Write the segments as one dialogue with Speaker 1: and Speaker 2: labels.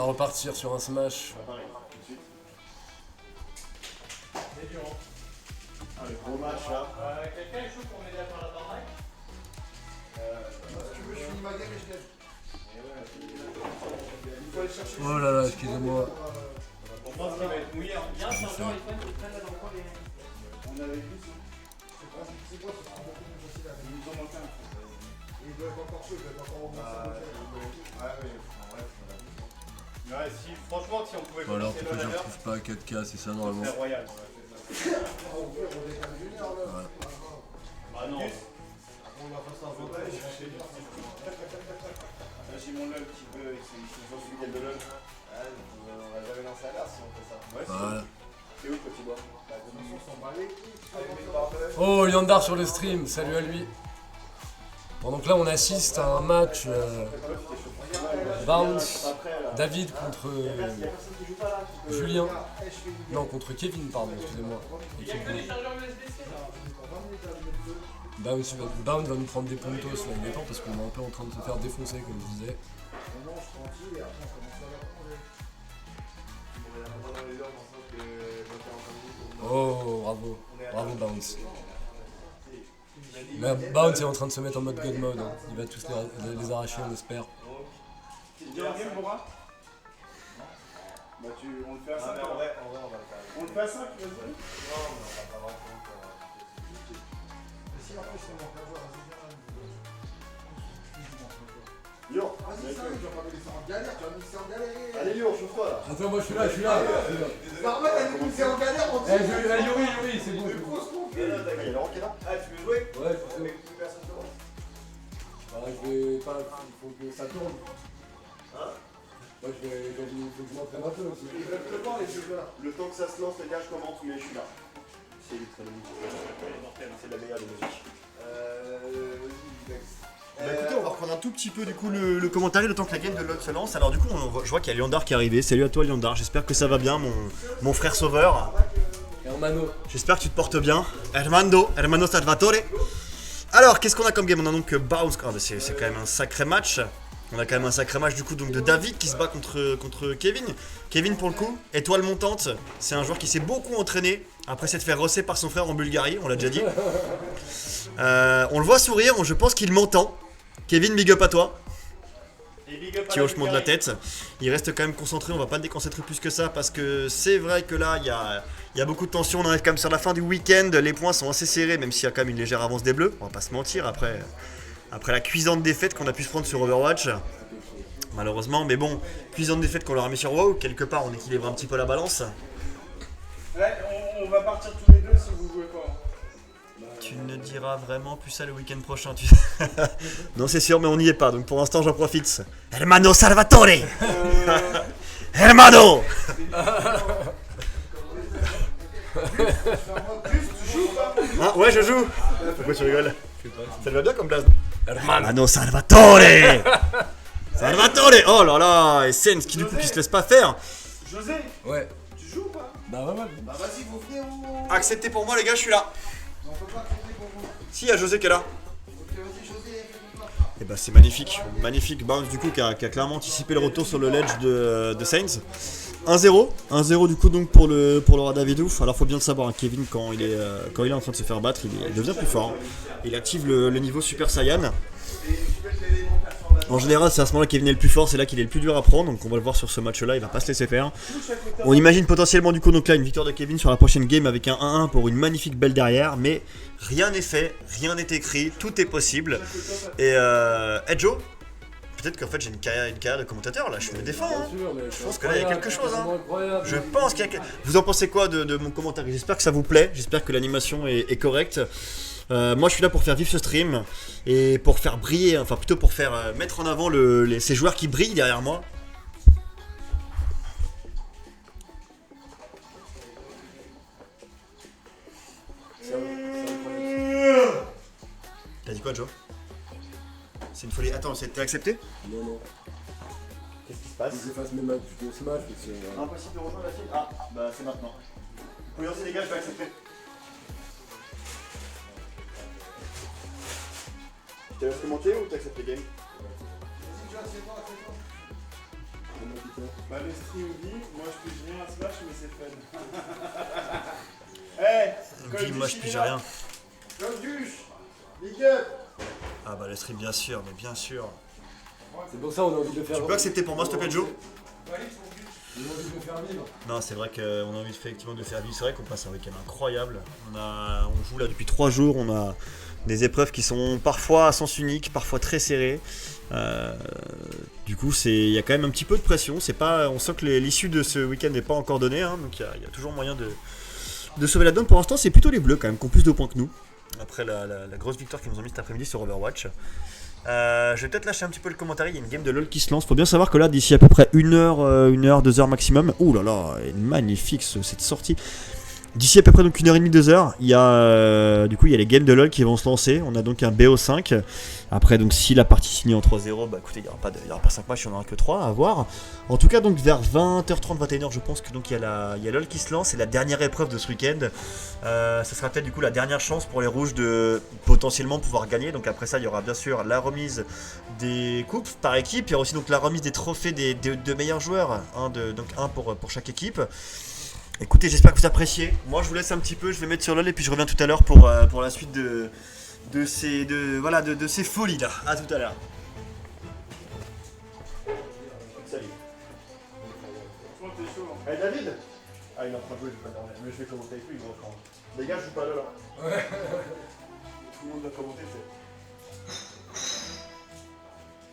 Speaker 1: repartir sur un smash.
Speaker 2: Pareil, tout de suite. Ah, le gros match là.
Speaker 3: Quelqu'un est chaud pour m'aider à faire la barre
Speaker 4: Si tu veux, je finis ma game et je t'aide. Il faut aller chercher.
Speaker 1: Oh là là, excusez-moi.
Speaker 3: Je pense qu'il va être mouillé. Il y a un sergent Ethan qui traîne là dans le coin.
Speaker 2: On avait vu ça.
Speaker 4: C'est quoi, ce sera beaucoup plus facile à
Speaker 2: Ils nous ont manqué un.
Speaker 4: Il doit être encore chaud, il doit être encore au moins.
Speaker 3: Ouais, si, franchement, si on pouvait
Speaker 1: Alors
Speaker 3: commencer
Speaker 1: pourquoi je
Speaker 3: l'heure à l'heure,
Speaker 1: retrouve pas à 4K, c'est ça normalement.
Speaker 3: c'est royal.
Speaker 4: Au pire, on décale d'une heure là.
Speaker 1: Voilà.
Speaker 3: Bah non.
Speaker 4: On va passer un peu de
Speaker 2: Là j'ai mon LOL qui veut, ils sont sur le de LOL. On va jamais lancer à l'art si on fait ça. Ouais,
Speaker 1: Voilà.
Speaker 2: c'est où petit bois?
Speaker 4: on s'en bat les couilles.
Speaker 1: Oh, Liandar sur le stream, salut à lui. Pendant que là on assiste à un match Bounce, David contre Julien. Non, contre Kevin, pardon, excusez-moi. Équipe de- Bounce va nous prendre des puntos là, il est temps parce qu'on est un peu en train de se faire défoncer comme je disais.
Speaker 4: On mange tranquille et après on commence à la manger.
Speaker 1: Oh, bravo, bravo Bounce. Mais Bounce est en train de se mettre en mode God mode, hein. Il va tous les arracher, on espère.
Speaker 2: C'est bien game, Bora? Bah on le fait à 5. En vrai, on va le faire. On le fait à 5, vas-y. Non, mais on va pas voir compte.
Speaker 4: Mais si en plus on manque à voir, vas-y, viens.
Speaker 2: Yo,
Speaker 4: Vas-y, ça, tu vas pas me laisser en galère, tu vas me laisser en galère.
Speaker 2: allez Yo, chauffe-toi là.
Speaker 1: Attends, moi je suis là.
Speaker 4: Normal, elle nous laisser en galère, on dit.
Speaker 1: Yuri, c'est bon.
Speaker 4: Mais grosse con.
Speaker 2: Il y a Laurent qui est là. Ah, tu veux jouer?
Speaker 1: Ouais, je sais.
Speaker 2: Mais plus personne ne voit.
Speaker 1: Je vais pas. Il faut que ça tourne.
Speaker 2: Hein?
Speaker 1: Moi il faut que je m'entraîne un peu aussi.
Speaker 4: Exactement, les jeux là.
Speaker 2: Le temps que ça se lance, les gars, je commente, mais je suis là. C'est très musique. C'est la meilleure des musiques. Bah écoutez, on va reprendre un tout petit peu du coup le commentaire, le temps que la game de LoL se lance. Alors du coup, je vois qu'il y a Liandar qui est arrivé. Salut à toi Liandar, j'espère que ça va bien mon frère sauveur.
Speaker 1: Hermano.
Speaker 2: J'espère que tu te portes bien. Hermano Salvatore. Alors, qu'est-ce qu'on a comme game? On a donc Bounce. Ah, bah, c'est quand même un sacré match. On a quand même un sacré match du coup donc de David qui se bat contre Kevin. Kevin pour le coup, étoile montante, c'est un joueur qui s'est beaucoup entraîné après s'être fait rosser par son frère en Bulgarie, on l'a déjà dit. On le voit sourire, je pense qu'il m'entend. Kevin, big up à toi. Petit hochement de la tête. Il reste quand même concentré, on va pas le déconcentrer plus que ça parce que c'est vrai que là il y a beaucoup de tension, on arrive quand même sur la fin du week-end, les points sont assez serrés même s'il y a quand même une légère avance des bleus, on va pas se mentir après la cuisante défaite qu'on a pu se prendre sur Overwatch. Malheureusement, mais bon, cuisante défaite qu'on leur a mis sur WoW, quelque part on équilibre un petit peu la balance.
Speaker 3: Ouais, on va partir tous les deux si vous jouez pas.
Speaker 2: Tu ne diras vraiment plus ça le week-end prochain, tu sais. Non, c'est sûr, mais on n'y est pas, donc pour l'instant j'en profite. Hermano Salvatore. Hermano. Ah, ouais, je joue. Pourquoi tu rigoles? Ça te va bien comme blase? Hermano Salvatore. Salvatore. Oh là là, et Sens qui du coup qui se laisse pas faire.
Speaker 3: José,
Speaker 1: Ouais.
Speaker 3: tu joues ou pas?
Speaker 1: Bah ouais.
Speaker 4: Bah vas-y, vous venez ou.
Speaker 2: Acceptez pour moi les gars, je suis là.
Speaker 4: On peut pas accepter pour vous.
Speaker 2: Si, il y a José qui est là.
Speaker 4: Ok, vas-y, José, fais-nous pas.
Speaker 2: Et bah c'est magnifique, magnifique Bounce du coup qui a clairement anticipé le retour sur le ledge de Saints. 1-0, 1-0 du coup donc pour le Radavidouf. Alors faut bien le savoir, hein, Kevin quand il est en train de se faire battre, il devient plus fort. Il active le niveau Super Saiyan. En général c'est à ce moment-là qu'il est le plus fort, c'est là qu'il est le plus dur à prendre, donc on va le voir sur ce match-là, il va pas se laisser faire. On imagine potentiellement du coup donc là une victoire de Kevin sur la prochaine game avec un 1-1 pour une magnifique belle derrière, mais rien n'est fait, rien n'est écrit, tout est possible. Et Joe, peut-être qu'en fait j'ai une carrière de commentateur là, je me défends. Hein.
Speaker 1: Je
Speaker 2: pense que là, il y a quelque chose, hein. Je pense qu'il y a... Vous en pensez quoi de mon commentaire? J'espère que ça vous plaît, j'espère que l'animation est correcte. Moi je suis là pour faire vivre ce stream et pour faire briller, enfin plutôt pour faire mettre en avant ces joueurs qui brillent derrière moi. T'as dit quoi Joe? C'est une folie. Attends, t'es accepté?
Speaker 1: Non.
Speaker 2: Qu'est-ce qui se passe?
Speaker 1: J'efface mes matchs de smash parce que.
Speaker 2: Impossible de rejoindre la file. Ah, bah c'est maintenant. Vous pouvez lancer les gars, je vais accepter. Tu te laisses commenter ou t'acceptes les games?
Speaker 4: Vas-y, John, c'est toi.
Speaker 3: Bah le stream dit, moi je pige rien à Smash mais c'est fun. Eh,
Speaker 2: Guy, moi je pige rien.
Speaker 4: Golduche, big up.
Speaker 2: Ah bah le stream bien sûr, mais bien sûr.
Speaker 1: C'est pour ça qu'on a envie de le faire.
Speaker 2: Tu peux accepter pour moi s'il te plaît Joe?
Speaker 1: On a envie de le faire vivre.
Speaker 2: Non, c'est vrai qu'on a envie effectivement de faire vivre. C'est vrai qu'on passe un week-end incroyable. On joue là depuis 3 jours. On a des épreuves qui sont parfois à sens unique, parfois très serrées. Du coup, il y a quand même un petit peu de pression. On sent que l'issue de ce week-end n'est pas encore donnée. Hein, donc il y a toujours moyen de sauver la donne. Pour l'instant, c'est plutôt les Bleus quand même qui ont plus de points que nous. Après la grosse victoire qu'ils nous ont mis cet après-midi sur Overwatch. Je vais peut-être lâcher un petit peu le commentaire, il y a une game de LoL qui se lance. Faut bien savoir que là, d'ici à peu près 1 heure, 2 heures maximum. Ouh là là, elle est magnifique cette sortie. D'ici à peu près donc 1h30, 2 heures, il y a il y a les games de LoL qui vont se lancer. On a donc un BO5. Après, donc si la partie finit en 3-0, bah écoutez, il n'y aura pas 5 matchs, il n'y en aura que 3 à voir. En tout cas, donc vers 20h30, 21h, je pense que donc il y a LoL qui se lance. C'est la dernière épreuve de ce week-end. Ça sera peut-être du coup la dernière chance pour les rouges de potentiellement pouvoir gagner. Donc après ça, il y aura bien sûr la remise des coupes par équipe. Il y aura aussi donc la remise des trophées des deux meilleurs joueurs, donc un pour chaque équipe. Écoutez, j'espère que vous appréciez. Moi, je vous laisse un petit peu. Je vais mettre sur LoL et puis je reviens tout à l'heure pour la suite de ces folies là. A tout à l'heure. Salut.
Speaker 3: Franchement t'es chaud. Hein.
Speaker 2: Hey David. Ah, il est en train de jouer, je vais pas dormir. Mais je vais commenter avec lui, il va reprendre. Les gars, je joue pas LoL. Ouais. Tout le monde doit commenter, c'est.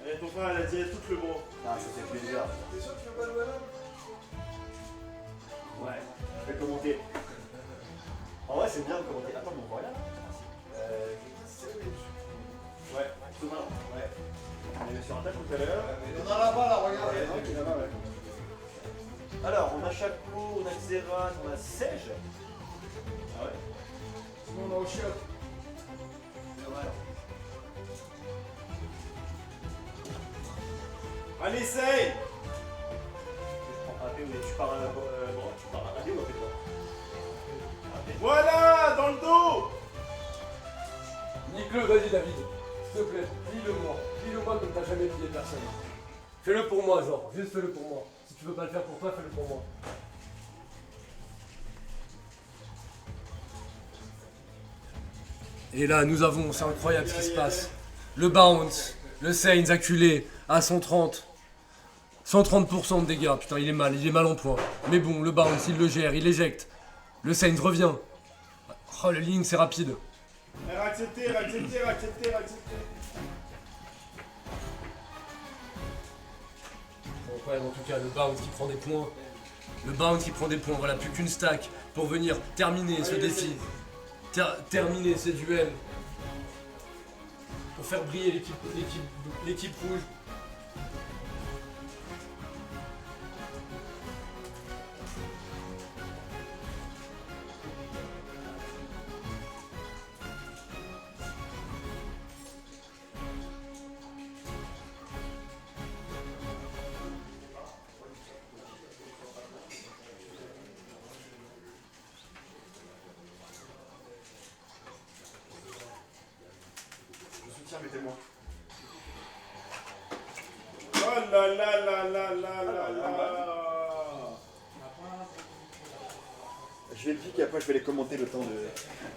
Speaker 3: Eh, ton frère, elle a dit tout le gros.
Speaker 2: Ah, ça fait plaisir.
Speaker 4: T'es sûr que tu veux pas jouer là?
Speaker 2: Ouais, je vais commenter. En vrai, c'est bien de commenter. Attends, mon voilà. Ouais, Thomas, ouais. On est sur un table tout à l'heure.
Speaker 4: Il y en a là-bas, là, regarde.
Speaker 2: Alors, on a Chaco, on a Xerath, on a Sage. Ah ouais.
Speaker 4: Sinon, on a au chiotte.
Speaker 3: Allez, essaye.
Speaker 2: Tu pars à la radio ou à toi?
Speaker 3: Voilà, dans le dos.
Speaker 1: Nique-le, vas-y David. S'il te plaît, dis-le-moi. Dis-le-moi comme t'as jamais pillé personne. Fais-le pour moi, genre. Juste fais-le pour moi. Si tu veux pas le faire pour toi, fais-le pour moi. Et là, nous avons, c'est incroyable ce qui se passe. Le bounce, le Sainz acculé à 130. 130% de dégâts, putain il est mal en point. Mais bon, le bounce, il le gère, il éjecte. Le Sainz revient. Oh, le Link, c'est rapide.
Speaker 3: Accepter.
Speaker 1: Incroyable en tout cas, le bounce qui prend des points. Le bounce qui prend des points, voilà, plus qu'une stack pour venir terminer ce défi. Terminer ces duels. Pour faire briller l'équipe rouge.
Speaker 2: Mettez-moi.
Speaker 3: Oh là là.
Speaker 2: Je vais le piquer, après je vais les commenter le temps de...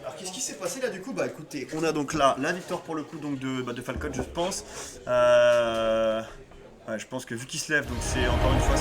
Speaker 2: Alors qu'est-ce qui s'est passé là du coup? Bah écoutez, on a donc là la victoire pour le coup donc de Falcon je pense. Ouais, je pense que vu qu'il se lève, donc c'est encore une fois...